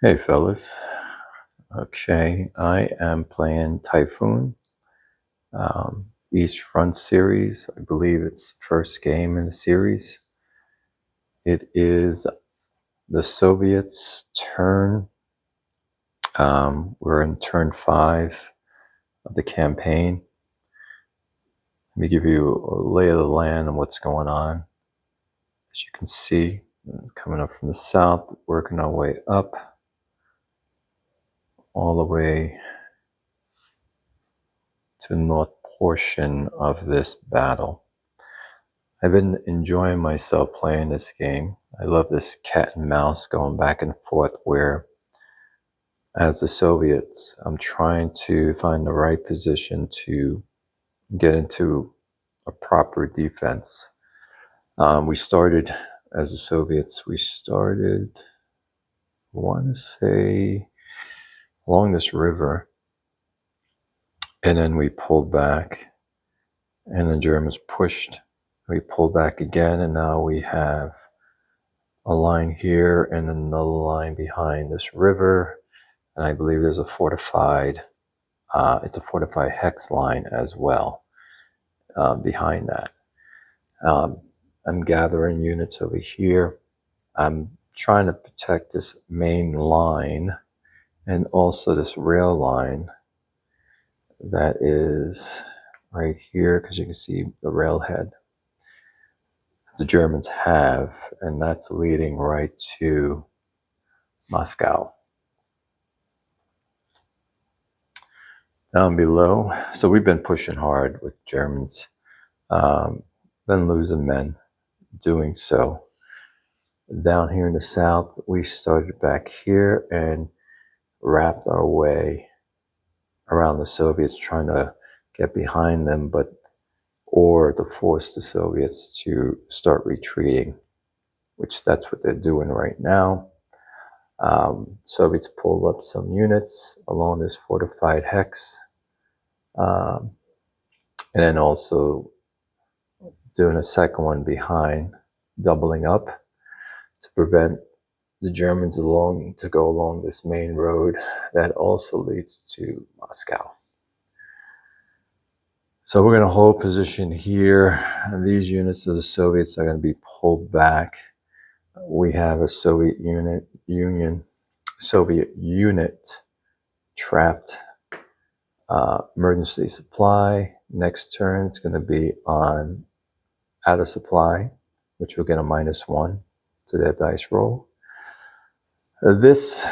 Hey fellas. Okay, I am playing Typhoon, East Front series. I believe it's the first game in the series. It is the Soviets' turn. We're in turn 5 of the campaign. Let me give you a lay of the land and what's going on. As you can see, coming up from the south, working our way up, all the way to the north portion of this battle. I've been enjoying myself playing this game. I love this cat and mouse going back and forth where, as the Soviets, I'm trying to find the right position to get into a proper defense. We started, as the Soviets, I want to say, along this river, and then we pulled back, and the Germans pushed. We pulled back again, and now we have a line here and another line behind this river, and I believe there's a fortified hex line as well behind that. I'm gathering units over here. I'm trying to protect this main line and also this rail line that is right here, because you can see the railhead the Germans have, and that's leading right to Moscow. Down below, so we've been pushing hard with Germans, been losing men doing so. Down here in the south, we started back here and wrapped our way around the Soviets, trying to get behind them, or to force the Soviets to start retreating, which that's what they're doing right now. Soviets pulled up some units along this fortified hex, and then also doing a second one behind, doubling up to prevent the Germans to go along this main road that also leads to Moscow. So we're going to hold position here, and these units of the Soviets are going to be pulled back. We have a Soviet unit trapped. Emergency supply. Next turn, it's going to be on out of supply, which will get a -1 to their dice roll. This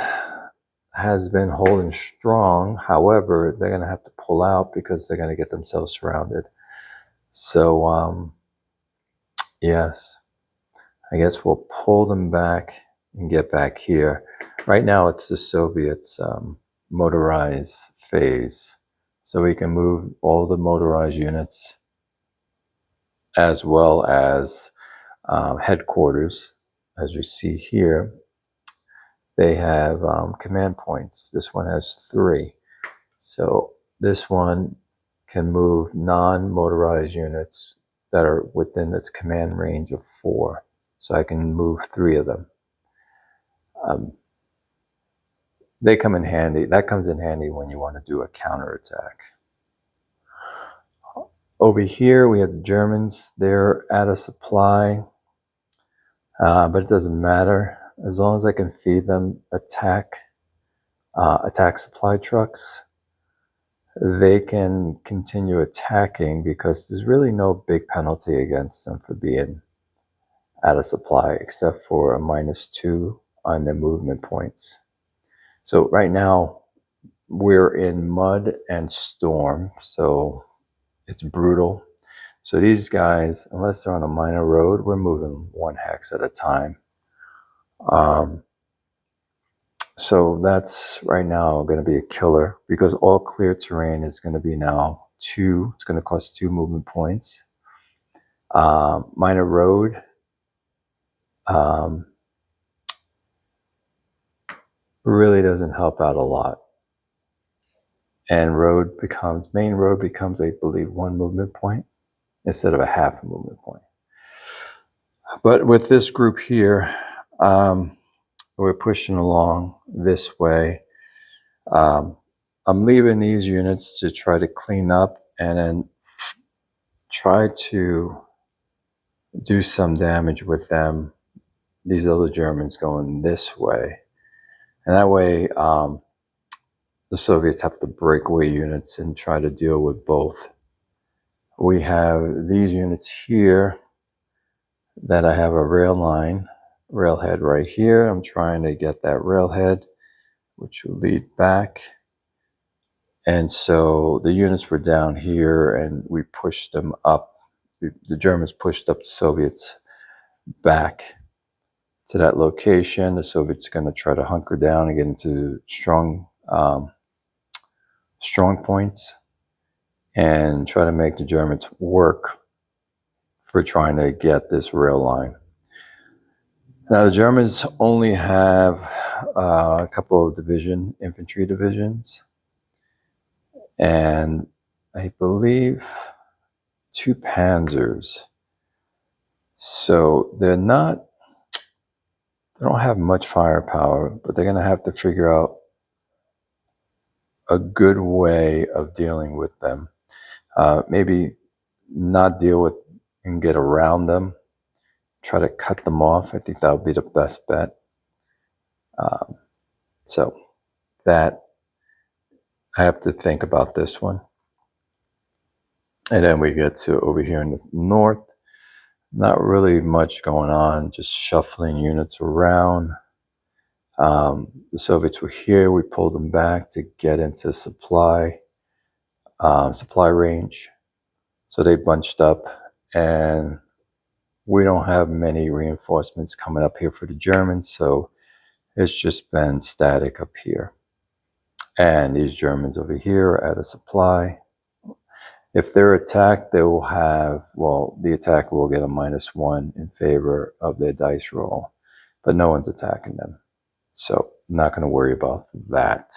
has been holding strong. However, they're going to have to pull out because they're going to get themselves surrounded. So, yes, I guess we'll pull them back and get back here. Right now, it's the Soviets' motorized phase. So we can move all the motorized units as well as headquarters. As you see here, they have command points. This one has 3. So this one can move non-motorized units that are within its command range of 4. So I can move 3 of them. They come in handy. That comes in handy when you want to do a counterattack. Over here, we have the Germans. They're out of supply, but it doesn't matter. As long as I can feed them attack supply trucks, they can continue attacking because there's really no big penalty against them for being out of supply, except for a -2 on their movement points. So right now, we're in mud and storm, so it's brutal. So these guys, unless they're on a minor road, we're moving 1 hex at a time. So that's right now going to be a killer, because all clear terrain is going to be now 2. It's going to cost 2 movement points. Minor road, really doesn't help out a lot. And main road becomes, I believe, 1 movement point instead of a half a movement point. But with this group here, We're pushing along this way. I'm leaving these units to try to clean up and then try to do some damage with them. These other Germans going this way. And that way, the Soviets have to break away units and try to deal with both. We have these units here that I have a railhead right here. I'm trying to get that railhead, which will lead back. And so the units were down here and we pushed them up. The Germans pushed up the Soviets back to that location. The Soviets are going to try to hunker down and get into strong points and try to make the Germans work for trying to get this rail line. Now the Germans only have a couple of infantry divisions, and I believe 2 panzers. So they don't have much firepower, but they're going to have to figure out a good way of dealing with them. Maybe not deal with and get around them, try to cut them off. I think that would be the best bet. So that I have to think about this one. And then we get to over here in the north. Not really much going on, just shuffling units around. The Soviets were here. We pulled them back to get into supply range. So they bunched up, and we don't have many reinforcements coming up here for the Germans, so it's just been static up here. And these Germans over here are out of supply. If they're attacked, they will have, the attacker will get a -1 in favor of their dice roll, but no one's attacking them. So I'm not going to worry about that.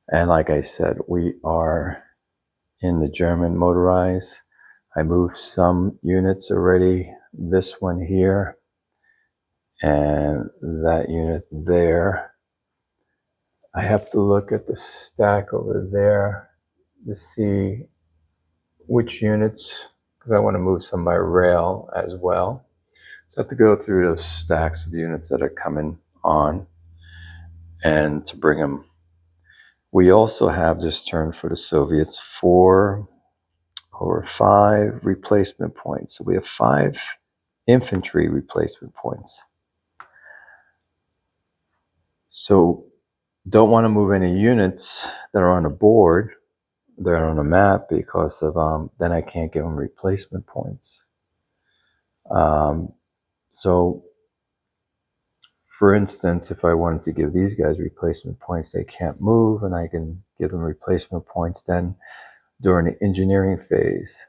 And like I said, we are in the German motorized. I moved some units already. This one here and that unit there. I have to look at the stack over there to see which units, because I want to move some by rail as well. So I have to go through those stacks of units that are coming on and to bring them. We also have this turn for the Soviets 4 or 5 replacement points. So we have 5 infantry replacement points. So don't want to move any units that are on the board, they're on the map, because of then I can't give them replacement points. So for instance, if I wanted to give these guys replacement points, they can't move, and I can give them replacement points then during the engineering phase.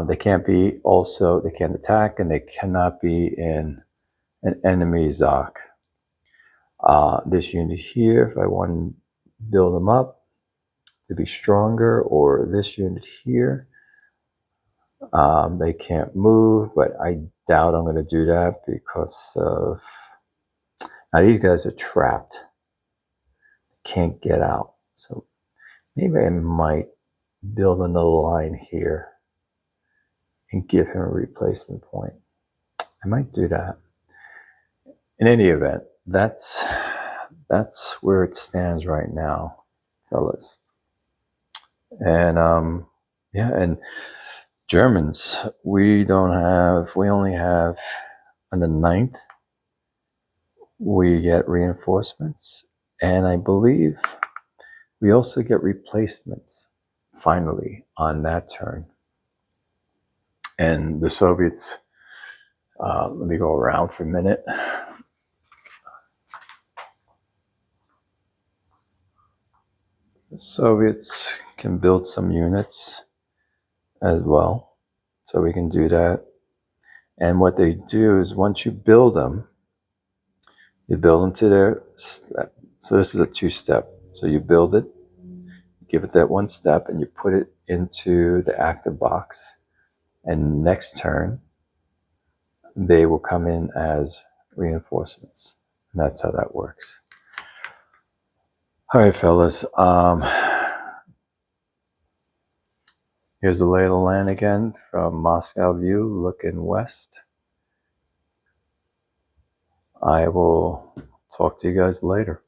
They can't attack, and they cannot be in an enemy ZOC. This unit here, if I want to build them up to be stronger, or this unit here, they can't move, but I doubt I'm going to do that because of, now these guys are trapped. They can't get out. So maybe I might build another line here and give him a replacement point. I might do that. In any event, that's where it stands right now, fellas. And and Germans, we only have on the 9th, we get reinforcements, and I believe we also get replacements finally on that turn. And the Soviets, let me go around for a minute. The Soviets can build some units as well, so we can do that. And what they do is, once you build them to their step. So this is a 2-step. So you build it, give it that 1 step, and you put it into the active box. And next turn, they will come in as reinforcements. And that's how that works. All right, fellas. Here's the lay of the land again from Moscow View, looking west. I will talk to you guys later.